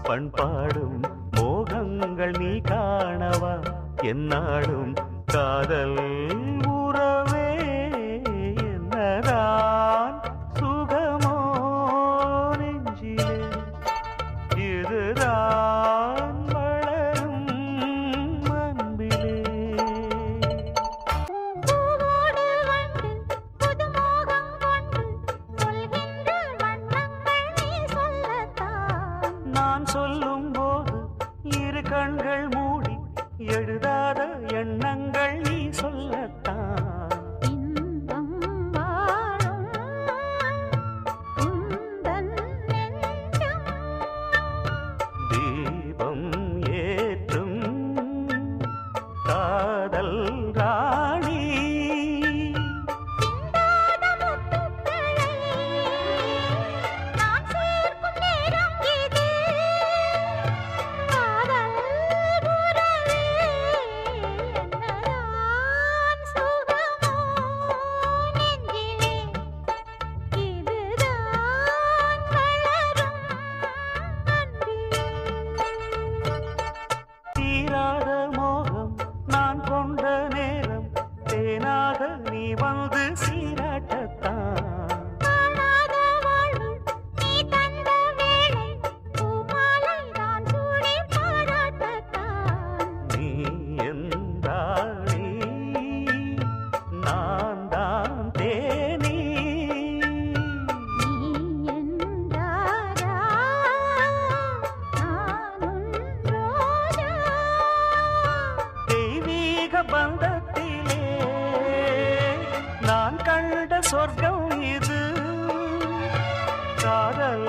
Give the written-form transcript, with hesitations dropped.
பண்பாடும் மோகங்கள் நீ காணவா என்னாலும் காதல் உறவே என்னதான் சுகமோ நெஞ்சிலே இதுதான் வளரும் அன்பிலே நான் சொல்லும் போது இரு கண்கள் மூடி எழுதாத எண்ணங்கள் நீ சொல்லத்தான் தீபம் ஏற்றும் காதல் ராணி தீராத மோகம் நான் கொண்ட நேரம் தேனாக நீ வந்து சீராட்டத்தான் நீ என்றாளி நான் தான் தேனி தெய்வீக பந்தத்திலே நான் கண்ட சொர்க்கம் இது காதல்